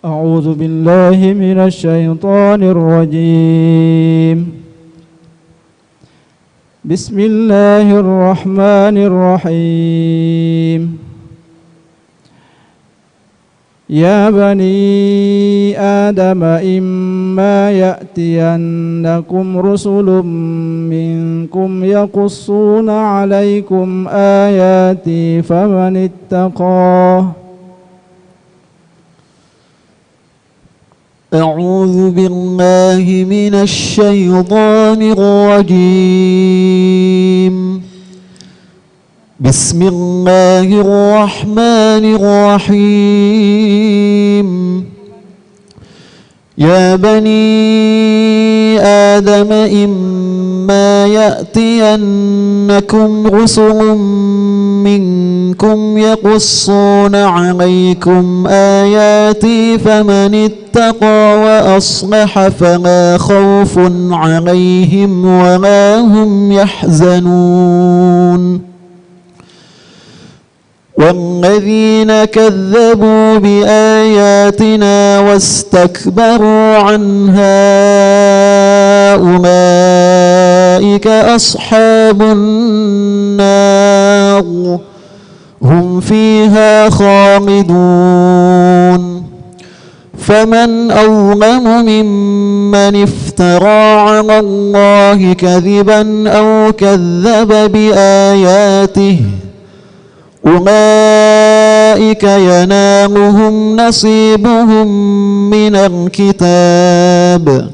أعوذ بالله من الشيطان الرجيم. بسم الله الرحمن الرحيم. يا بني آدم إما يأتينكم رسل منكم يقصون عليكم آياتي فمن اتقى. أعوذ بالله من الشيطان الرجيم. بسم الله الرحمن الرحيم. يا بني آدم إما يأتينكم رسل منكم يقصون عليكم آياتي فمن اتقى وأصلح فلا خوف عليهم ولا هم يحزنون. والذين كذبوا بآياتنا واستكبروا عنها أولئك أصحاب النار هم فيها خالدون. فمن أظلم ممن افترى على الله كذبا أو كذب بآياته أولئك ينالهم نصيبهم من الكتاب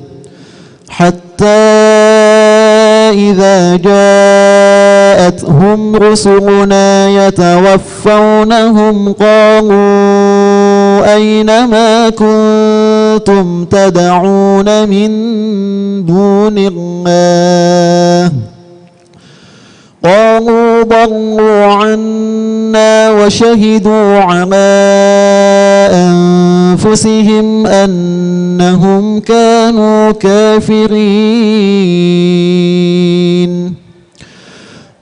حتى إذا جاءتهم رسلنا يتوفونهم قالوا أين ما كنتم تدعون من دون الله قالوا ضلوا عنا وشهدوا على أنفسهم أنهم كانوا كافرين.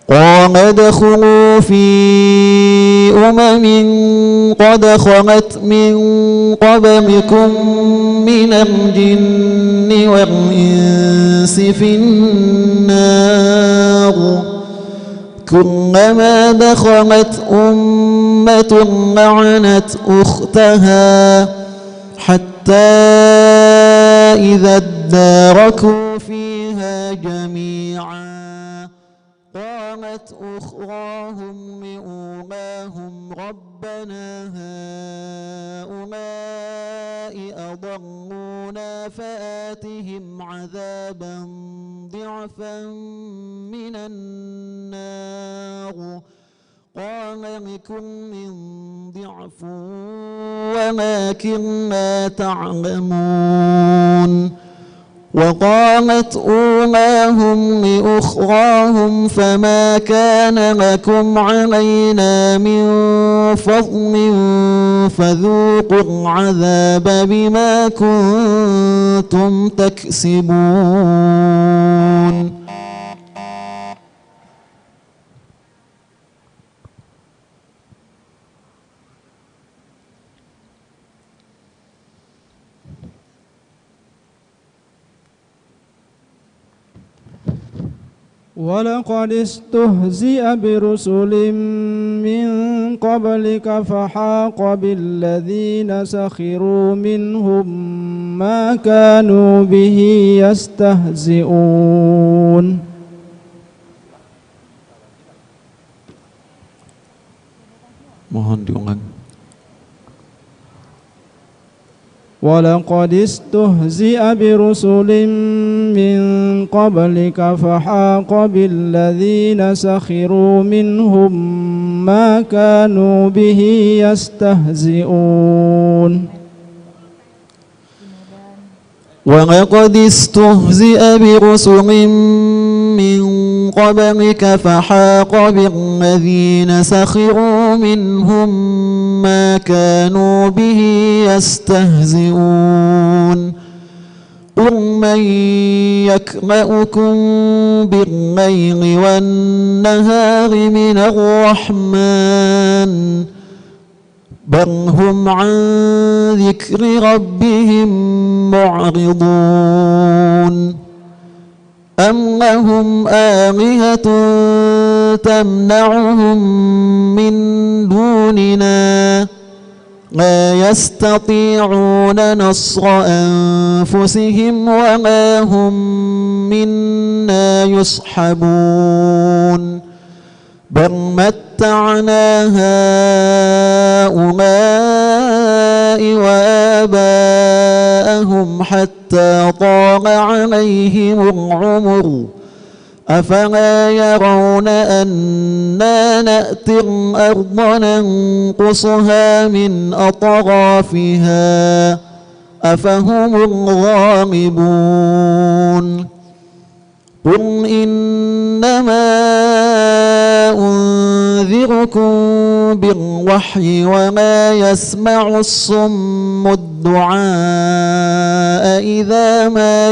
قال ادخلوا في قد خلت من قبلكم من الجن والإنس في النار كلما دخلت أمة لعنت أختها حتى إذا اداركوا فيها جميعا قالت أخراهم لأولاهم ربنا هؤلاء أضلونا فآتهم عذابا ضعفا من النار قال لكل ضعف ولكن لا تعلمون. وقالت أولاهم لأخراهم فما كان لكم علينا من فضل فذوقوا العذاب بما كنتم تكسبون. ولقد استهزئ برسل من قبلك فحاق بالذين سخروا منهم ما كانوا به يستهزئون. Mohon diulang. ولقد استهزئ برسل من قبلك فحاق بالذين سخروا منهم ما كانوا به يستهزئون. ولقد استهزئ برسل من قبلك فحاق بالذين سخروا منهم ما كانوا به يستهزئون. قل من يكلؤكم بالليل والنهار من الرحمن بل هم عن ذكر ربهم معرضون أم لهم آلهة تمنعهم من دوننا لا يستطيعون نصر أنفسهم وما هم منا يصحبون بل متعنا هؤلاء وآباءهم حتى طال عليهم العمر أفلا يرون أنا نأتي الأرض ننقصها من أطرافها أفهم الغالبون قل إنما أنذركم بالوحي وما يسمع الصم الدعاء إذا ما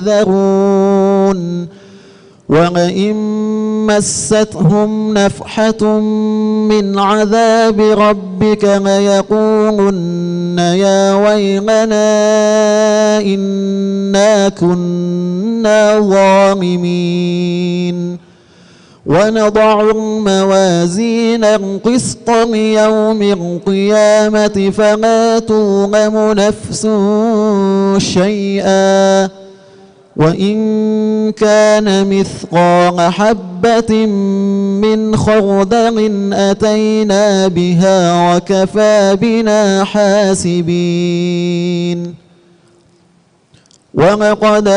ينذرون ولئن مستهم نفحة من عذاب ربك ليقولن يا ويلنا إنا كنا ظالمين ونضع الموازين القسط ليوم القيامة فلا تظلم نفس شيئا وإن كان مثقال حبة من خردل أتينا بها وكفى بنا حاسبين ولقد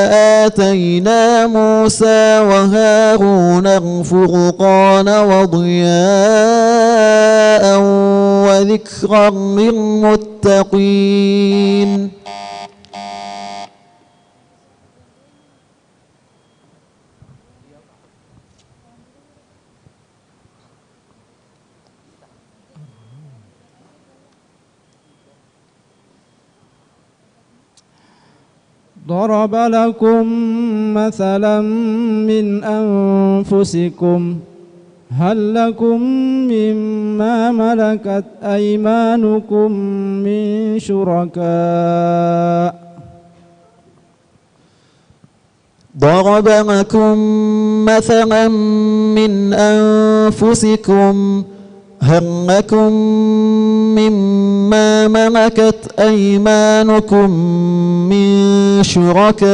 آتينا موسى وهارون الفرقان وضياء وذكرا للمتقين ضرب لكم مثلا من أنفسكم هل لكم مما ملكت أيمانكم من شركاء ضرب لكم مثلا من أنفسكم هل لكم مما ملكت أيمانكم من شركاء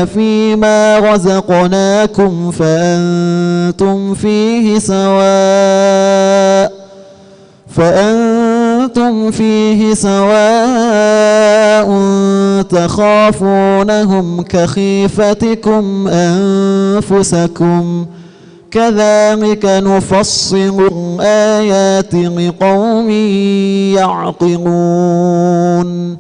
فيما رزقناكم فأنتم فيه سواء تخافونهم كخيفتكم أنفسكم كذلك نفصل الآيات لقوم يعقلون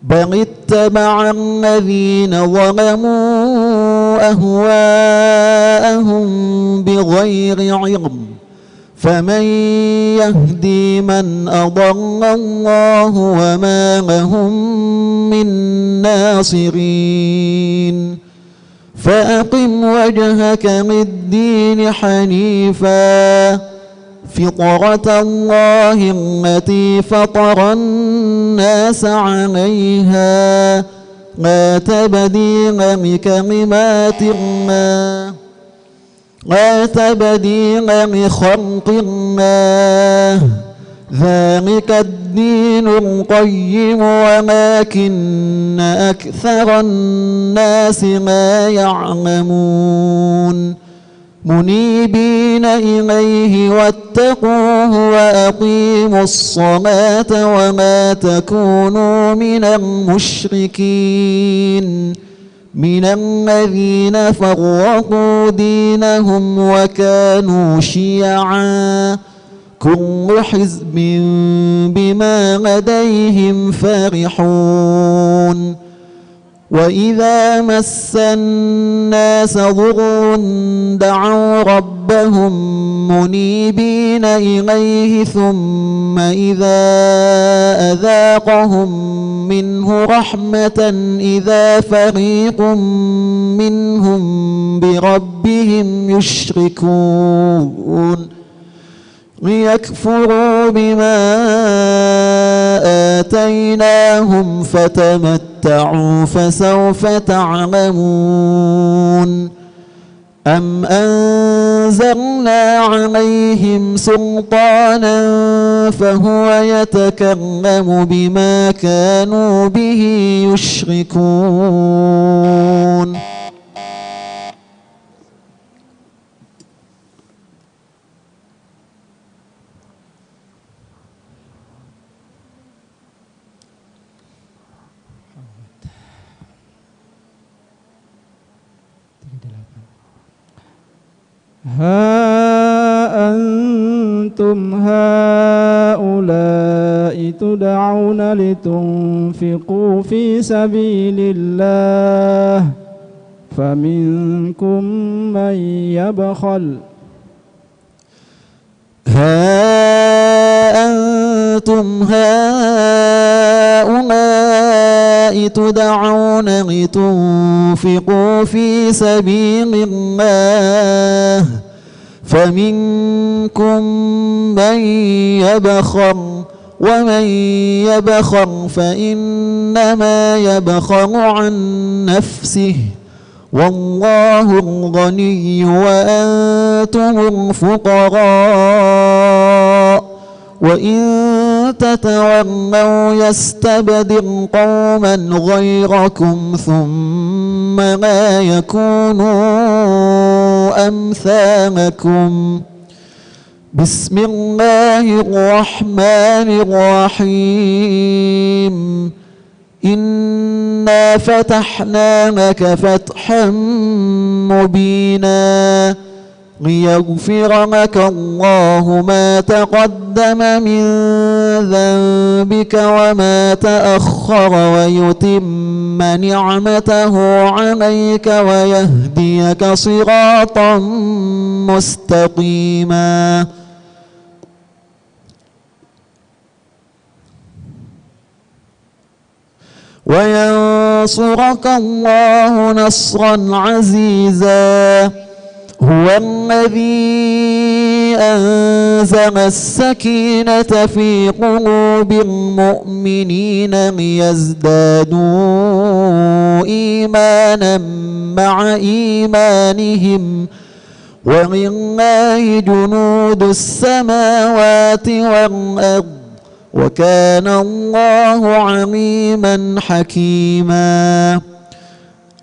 بل اتبع الذين ظلموا أهواءهم بغير علم فمن يهدي من أضل الله وما لهم من ناصرين فأقم وجهك للدين حنيفا فطرة الله التي فطر الناس عليها لا تبديل لخلق الله ذلك الدين القيم ولكن أكثر الناس لا يعلمون منيبين إليه واتقوه وأقيموا الصلاة وما تكونوا من المشركين من الذين فرقوا دينهم وكانوا شيعا كل حزب بما لديهم فرحون وإذا مس الناس ضر دعوا ربهم منيبين إليه ثم إذا أذاقهم منه رحمة إذا فريق منهم بربهم ليكفروا بما آتيناهم فتمتعوا فسوف تعلمون أم أنزلنا عليهم سلطانا فهو يتكلم بما كانوا به يشركون ها أنتم هؤلاء تدعون لتنفقوا في سبيل الله فمنكم من يبخل أنتم هؤلاء تدعون لتنفقوا في سبيل الله فمنكم من يبخل ومن يبخل فإنما يبخل عن نفسه والله الغني وأنتم الفقراء وإن تتولوا يستبدل قوما غيركم ثم لا يكونوا أمثالكم بسم الله الرحمن الرحيم إنا فتحنا لك فتحا مبينا ليغفر لك الله ما تقدم من ذنبك وما تأخر ويتم نعمته عليك ويهديك صراطا مستقيما وينصرك الله نصرا عزيزا هو الذي أنزل السكينة في قلوب المؤمنين ليزدادوا إيمانا مع إيمانهم ولله جنود السماوات والأرض وكان الله عليما حكيما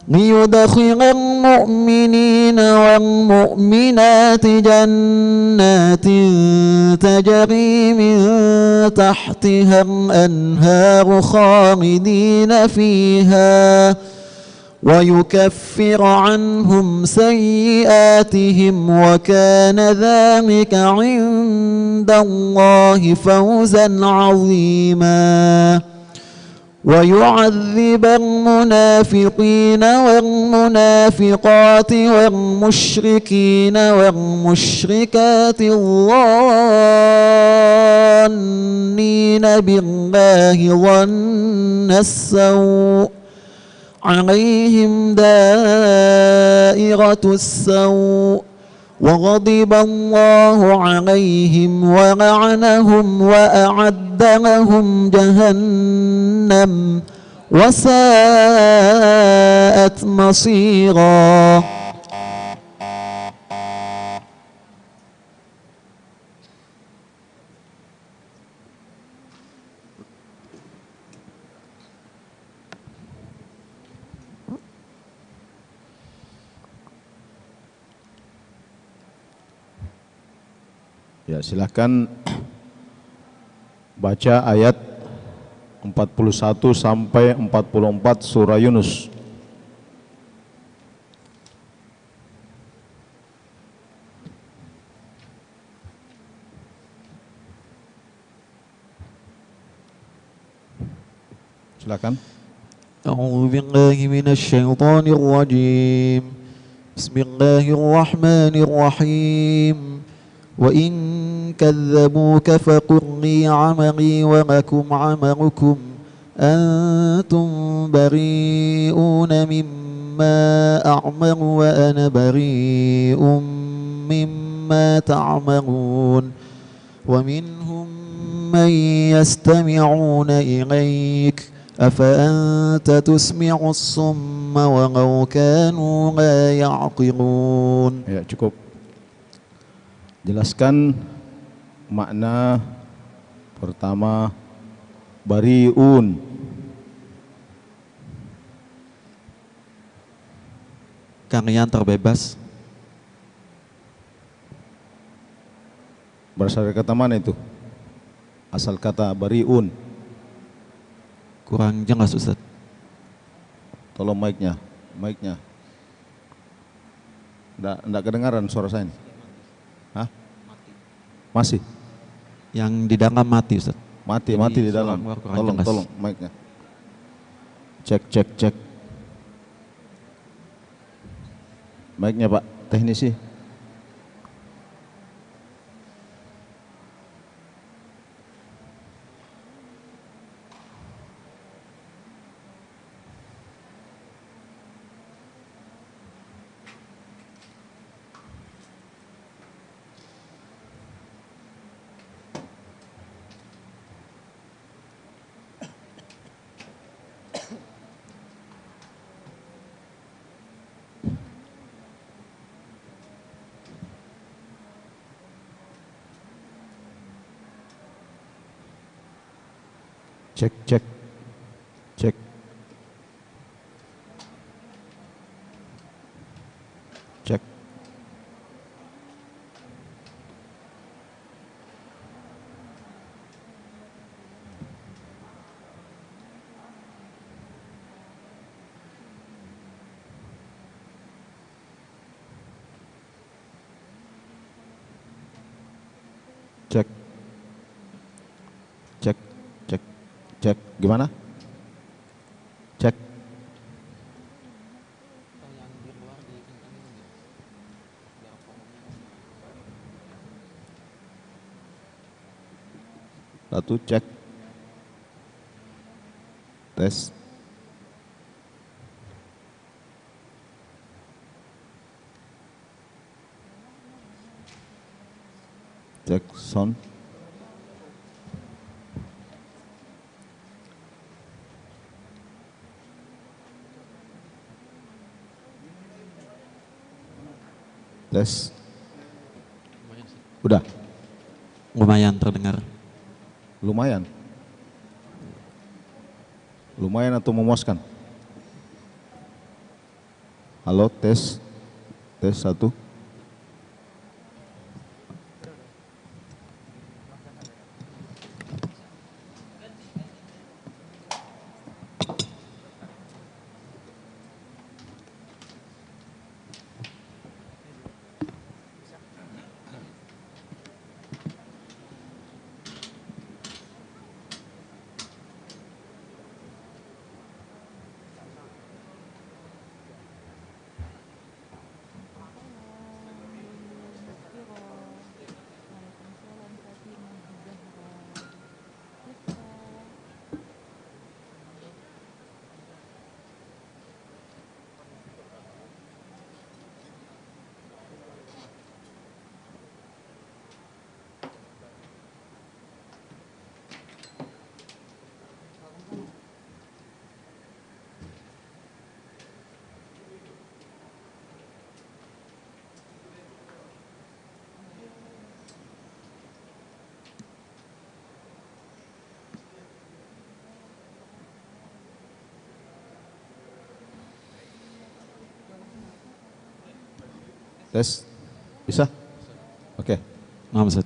ليدخل المؤمنين والمؤمنات جنات تجري من تحتها الأنهار خالدين فيها ويكفر عنهم سيئاتهم وكان ذلك عند الله فوزا عظيما ويعذب المنافقين والمنافقات والمشركين والمشركات الظانين بالله ظن السوء عليهم دائرة السوء وغضب الله عليهم ولعنهم وأعد لهم جهنم وساءت مصيرا Ya, silahkan baca ayat 41 sampai 44 surah Yunus. Silakan. أعوذ بالله من الشيطان الرجيم بسم الله الرحمن الرحيم وإن كذبوك فقل لي عملي ولكم عملكم أنتم بريئون مما أعمل وأنا بريء مما تعملون ومنهم من يستمعون إليك أفأنت تسمع الصم ولو كانوا لا يعقلون. Ya, cukup. Jelaskan makna pertama bariun. Kalian terbebas. Berasal dari kata mana itu? Asal kata bariun. Kurang jelas Ustaz. Tolong mic-nya. Nggak kedengaran suara saya ini. Hah? Masih? Yang di dalam mati Ustaz. Mati di dalam. Tolong mic-nya. Cek. Mic-nya Pak, teknisi. Cek. Cek. Gimana? Cek. Satu, cek. Tes. Cek sound. Tes. Udah. Lumayan terdengar. Lumayan atau memuaskan? Halo, tes 1. Tes. Bisa? Oke. Nah, Ustaz.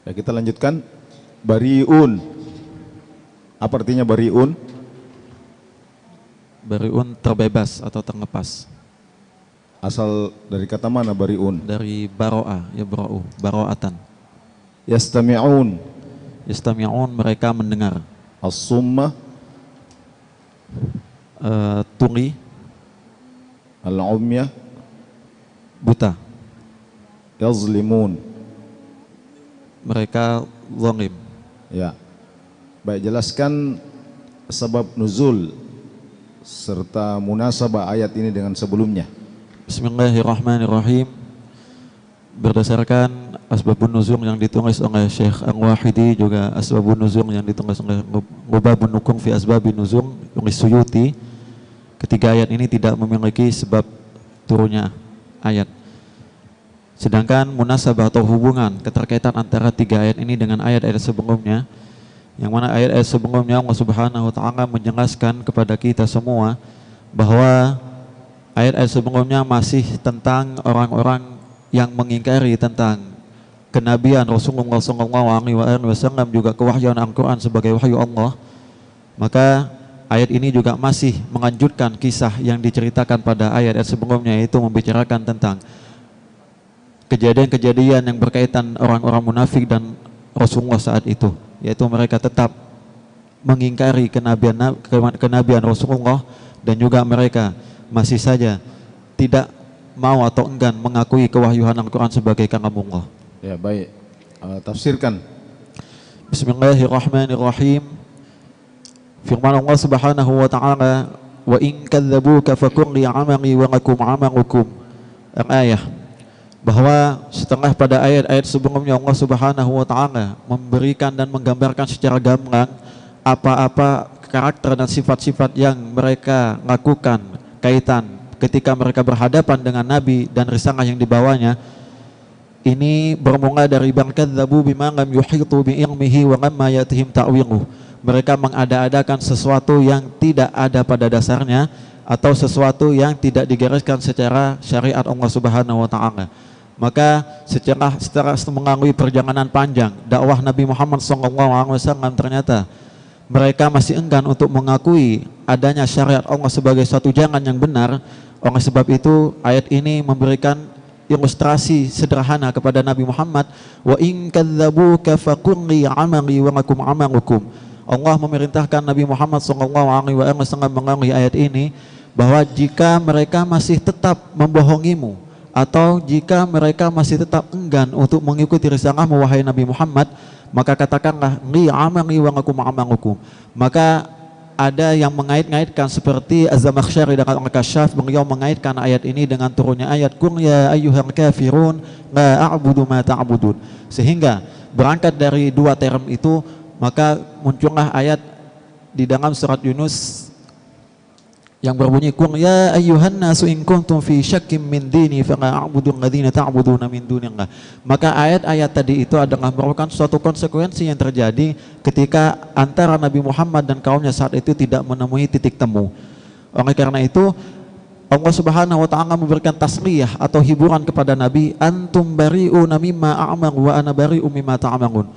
Ya, kita lanjutkan. Bariun. Apa artinya bariun? Bariun terbebas atau terlepas. Asal dari kata mana bariun? Dari baro'a, ya bara'u, baro'atan. Yastami'un. Yastami'un, mereka mendengar. As-summa. Tuli, Al-umya. buta. Yazlimun. Mereka zalim. Ya. Baik, jelaskan sebab nuzul serta munasabah ayat ini dengan sebelumnya. Bismillahirrahmanirrahim. berdasarkan asbabun nuzul yang ditulis oleh Syekh Al-Wahidi, juga asbabun nuzul yang ditulis oleh Lubabun Nukung fi asbabin nuzul oleh Suyuti, ketiga ayat ini tidak memiliki sebab turunnya ayat. Sedangkan munasabah atau hubungan keterkaitan antara tiga ayat ini dengan ayat-ayat sebelumnya, yang mana ayat-ayat sebelumnya Allah Subhanahu wa taala menjelaskan kepada kita semua bahwa ayat-ayat sebelumnya masih tentang orang-orang yang mengingkari tentang kenabian Rasulullah SAW, juga kewahyuan Al-Quran sebagai wahyu Allah. Maka ayat ini juga masih melanjutkan kisah yang diceritakan pada ayat-ayat sebelumnya, yaitu membicarakan tentang kejadian-kejadian yang berkaitan orang-orang munafik dan Rasulullah saat itu, yaitu mereka tetap mengingkari kenabian Rasulullah, dan juga mereka masih saja tidak mau atau enggan mengakui kewahyuan Al-Quran sebagai kalamullah. Ya, baik. Tafsirkan. Bismillahirrahmanirrahim. Firman Allah Subhanahu wa taala, "Wa in kadzdzabuka fakul li 'amali wa lakum 'amalukum." Al-ayah, bahwa setelah pada ayat-ayat sebelumnya Allah Subhanahu wa taala memberikan dan menggambarkan secara gamblang apa-apa karakter dan sifat-sifat yang mereka lakukan kaitan ketika mereka berhadapan dengan Nabi dan risalah yang dibawanya. Ini bermula dari bal kadzdzabu bima lam yuhitu bi ilmihi wa lamma yatihim ta'wiluh. Mereka mengada-adakan sesuatu yang tidak ada pada dasarnya, atau sesuatu yang tidak digariskan secara syariat Allah Subhanahu wa taala. Maka setelah melalui perjalanan panjang dakwah Nabi Muhammad SAW, ternyata mereka masih enggan untuk mengakui adanya syariat Allah sebagai suatu jalan yang benar. Oleh sebab itu ayat ini memberikan ilustrasi sederhana kepada Nabi Muhammad. Wa in kadzdzabuka faqul li 'amali wa lakum 'amalukum. Allah memerintahkan Nabi Muhammad SAW melalui ayat ini bahwa jika mereka masih tetap membohongimu, atau jika mereka masih tetap enggan untuk mengikuti risalahmu wahai Nabi Muhammad, maka katakanlah li 'amali wa lakum 'amalukum. Maka ada yang mengait-ngaitkan seperti Az-Zamakhsyari dengan Al-Kasyaf, beliau mengaitkan ayat ini dengan turunnya ayat qul ya ayyuhal kafirun la a'budu ma ta'budun. Sehingga berangkat dari dua term itu, maka muncullah ayat di dalam surat Yunus yang berbunyi qul ya ayyuhan nasu in kuntum fi syakkim min dini fala a'budu alladziina ta'buduna min dunillah. Maka ayat-ayat tadi itu adalah merupakan suatu konsekuensi yang terjadi ketika antara Nabi Muhammad dan kaumnya saat itu tidak menemui titik temu. Oleh karena itu Allah Subhanahu wa taala memberikan tasliyah atau hiburan kepada Nabi, antum bari'una mimma a'malu wa ana bari'u mimma ta'malun.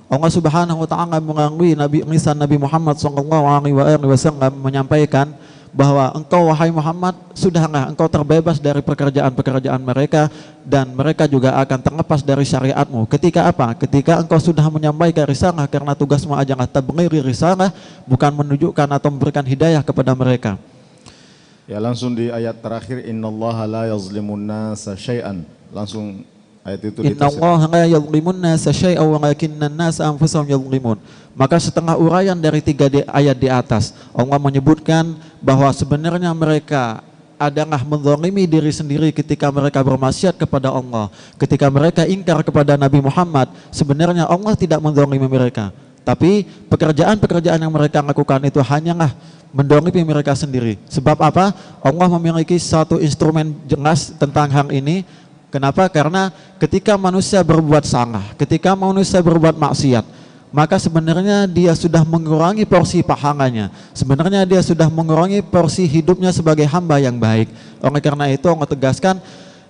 Allah Subhanahu wa taala melalui lisan Nabi Muhammad SAW menyampaikan bahwa engkau wahai Muhammad sudahlah engkau terbebas dari pekerjaan-pekerjaan mereka, dan mereka juga akan terlepas dari syariatmu. Ketika apa? Ketika engkau sudah menyampaikan risalah, karena tugasmu adalah tablighi risalah, bukan menunjukkan atau memberikan hidayah kepada mereka. Ya, langsung di ayat terakhir, innallaha la yazlimun nasa syai'an. Langsung ayat itu ditafsir. Innallaha la yazlimun nasa syai'an walakinnan nasa anfusahum yazlimun. Maka setengah uraian dari ayat di atas, Allah menyebutkan bahwa sebenarnya mereka adalah menzalimi diri sendiri ketika mereka bermaksiat kepada Allah. Ketika mereka ingkar kepada Nabi Muhammad, sebenarnya Allah tidak menzalimi mereka, tapi pekerjaan-pekerjaan yang mereka lakukan itu hanyalah mendolimi mereka sendiri. Sebab apa? Allah memiliki satu instrumen jelas tentang hal ini. Kenapa? Karena ketika manusia berbuat salah, ketika manusia berbuat maksiat, maka sebenarnya dia sudah mengurangi porsi pahalanya. Sebenarnya dia sudah mengurangi porsi hidupnya sebagai hamba yang baik. Oleh karena itu Allah tegaskan,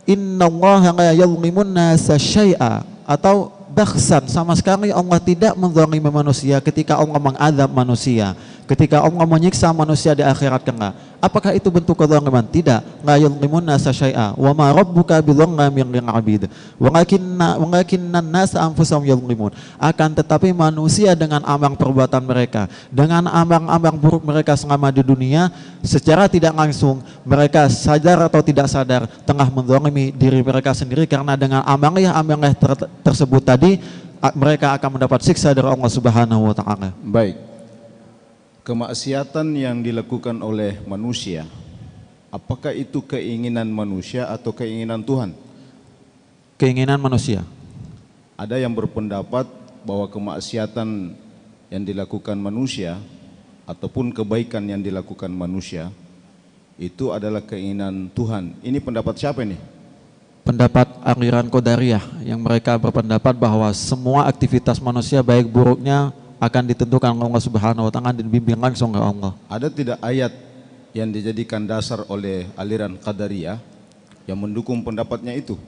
innallaha la yazlimun nasa syai'a, atau bakhsan, sama sekali Allah tidak menzalimi manusia ketika Allah mengazab manusia, ketika Allah menyiksa manusia di akhirat kelak. Apakah itu bentuk kezaliman? Tidak. La yazlimun nasa syai'a wa ma rabbuka bidzallamil lil 'abid walakinnan nasa anfusahum yazlimun. Akan tetapi manusia dengan amal perbuatan mereka, dengan amal-amal buruk mereka selama di dunia, secara tidak langsung mereka sadar atau tidak sadar tengah menzalimi diri mereka sendiri, karena dengan amal-amal tersebut tadi mereka akan mendapat siksa dari Allah Subhanahu wa taala. Baik. Kemaksiatan yang dilakukan oleh manusia, apakah itu keinginan manusia atau keinginan Tuhan? keinginan manusia. Ada yang berpendapat bahwa kemaksiatan yang dilakukan manusia ataupun kebaikan yang dilakukan manusia itu adalah keinginan Tuhan. Ini pendapat siapa ini? Pendapat aliran Qadariyah yang mereka berpendapat bahwa semua aktivitas manusia baik buruknya akan ditentukan oleh Allah Subhanahu wa taala dan dibimbing langsung oleh Allah. Ada tidak ayat yang dijadikan dasar oleh aliran Qadariyah yang mendukung pendapatnya itu?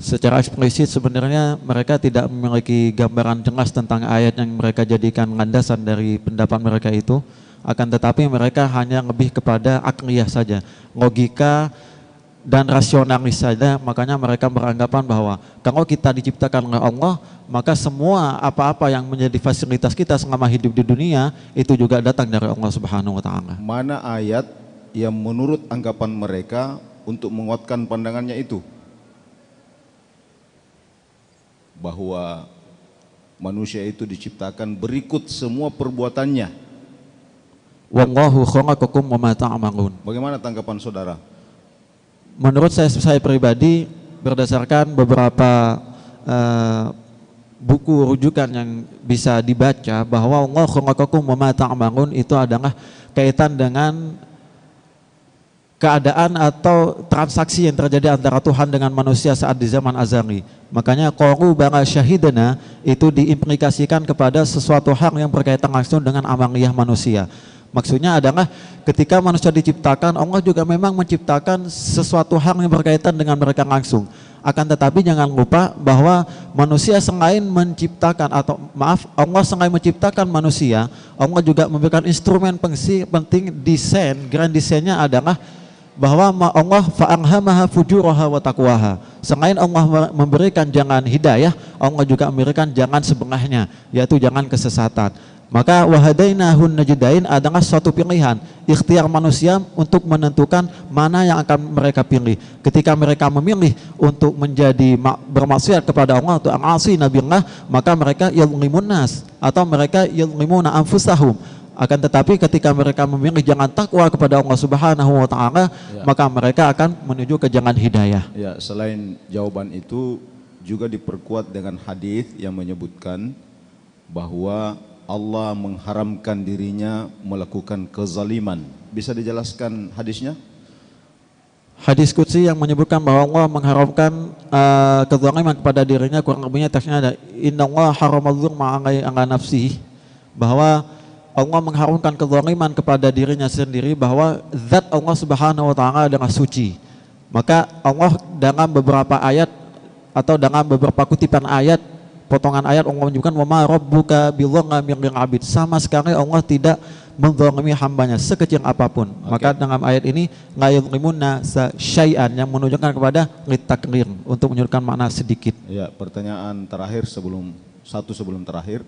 Secara eksplisit sebenarnya mereka tidak memiliki gambaran jelas tentang ayat yang mereka jadikan landasan dari pendapat mereka itu, akan tetapi mereka hanya lebih kepada akliyah saja, logika dan rasionalis saja. Makanya mereka beranggapan bahwa kalau kita diciptakan oleh Allah, maka semua apa-apa yang menjadi fasilitas kita selama hidup di dunia itu juga datang dari Allah Subhanahu wa taala. Mana ayat yang menurut anggapan mereka untuk menguatkan pandangannya itu? Bahwa manusia itu diciptakan berikut semua perbuatannya. Wallahu khalaqakum wa ma ta'malun. Bagaimana tanggapan saudara? Menurut saya pribadi, berdasarkan beberapa buku rujukan yang bisa dibaca, bahwa Allah khalaqakum wa ma ta'malun itu adalah kaitan dengan keadaan atau transaksi yang terjadi antara Tuhan dengan manusia saat di zaman azali. Makanya qalu bala syahidana itu diimplikasikan kepada sesuatu hal yang berkaitan langsung dengan amaliyah manusia. Maksudnya adalah ketika manusia diciptakan, Allah juga memang menciptakan sesuatu hal yang berkaitan dengan mereka langsung. Akan tetapi jangan lupa bahwa manusia selain menciptakan Allah selain menciptakan manusia, Allah juga memberikan instrumen penting desain, grand desainnya adalah bahwa Allah fa'alhamaha fujuraha wa taqwaha. Selain Allah memberikan jalan hidayah, Allah juga memberikan jalan sebelahnya, yaitu jalan kesesatan. Maka wahadainahun najdain adalah suatu pilihan, ikhtiar manusia untuk menentukan mana yang akan mereka pilih. Ketika mereka memilih untuk menjadi bermaksiat kepada Allah atau al-asi nabillah, maka mereka yadhlimun nas atau mereka yadhlimuna anfusahum. Akan tetapi ketika mereka memilih jalan takwa kepada Allah Subhanahu wa taala, maka mereka akan menuju ke jalan hidayah. Ya, selain jawaban itu juga diperkuat dengan hadis yang menyebutkan bahwa Allah mengharamkan dirinya melakukan kezaliman. Bisa dijelaskan hadisnya? Hadis qudsi yang menyebutkan bahwa Allah mengharamkan kezaliman kepada dirinya, kurang lebihnya teksnya ada innallaha haramal dzulma 'ala nafsihi, bahwa Allah mengharumkan kezaliman kepada dirinya sendiri, bahwa zat Allah Subhanahu wa taala adalah suci. Maka Allah dalam beberapa ayat atau dalam beberapa kutipan ayat, potongan ayat Allah menyebutkan wa ma rabbuka bidzallamil lil 'abid. Sama sekali Allah tidak menzalimi hambanya sekecil apapun. Maka dalam ayat ini la yuzlimunna syai'an yang menunjukkan kepada litaklir, untuk menunjukkan makna sedikit. Ya, pertanyaan terakhir sebelum terakhir.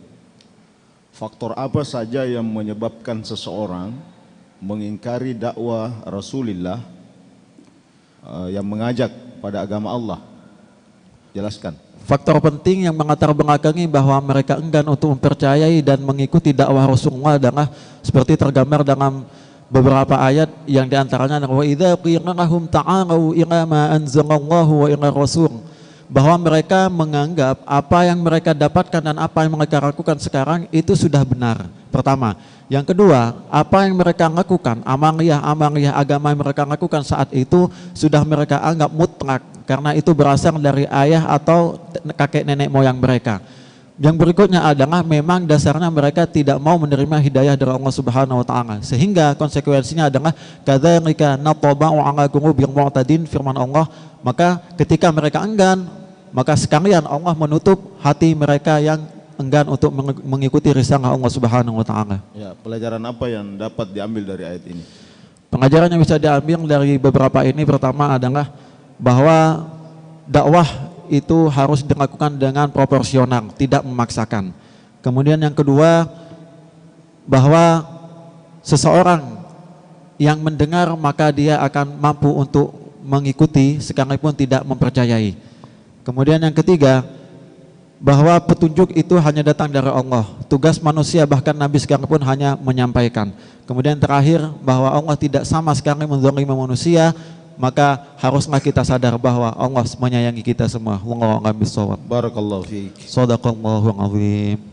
Faktor apa saja yang menyebabkan seseorang mengingkari dakwah Rasulullah yang mengajak pada agama Allah? Jelaskan. Faktor penting yang melatar belakangi bahwa mereka enggan untuk mempercayai dan mengikuti dakwah Rasulullah adalah seperti tergambar dalam beberapa ayat, yang diantaranya wa idza qila lahum ta'alu ila ma anzalallahu wa ila rasul, bahwa mereka menganggap apa yang mereka dapatkan dan apa yang mereka lakukan sekarang itu sudah benar. Pertama. Yang kedua, apa yang mereka lakukan, amaliyah agama yang mereka lakukan saat itu sudah mereka anggap mutlak, karena itu berasal dari ayah atau kakek nenek moyang mereka. Yang berikutnya adalah memang dasarnya mereka tidak mau menerima hidayah dari Allah Subhanahu wa taala, sehingga konsekuensinya adalah kadzalika nataba'u 'ala qulubil mu'tadin, firman Allah. Maka ketika mereka enggan, maka sekalian Allah menutup hati mereka yang enggan untuk mengikuti risalah Allah Subhanahu wa taala. Ya, pelajaran apa yang dapat diambil dari ayat ini? Pengajaran yang bisa diambil dari beberapa ini, pertama adalah bahwa dakwah itu harus dilakukan dengan proporsional, tidak memaksakan. Kemudian yang kedua, bahwa seseorang yang mendengar maka dia akan mampu untuk mengikuti sekalipun tidak mempercayai. Kemudian yang ketiga, bahwa petunjuk itu hanya datang dari Allah. Tugas manusia bahkan Nabi sekalipun hanya menyampaikan. Kemudian terakhir, bahwa Allah tidak sama sekali menzalimi manusia, maka haruslah kita sadar bahwa Allah menyayangi kita semua. Wallahu a'lam bishawab. Barakallahu fiik. Shadaqallahul azim.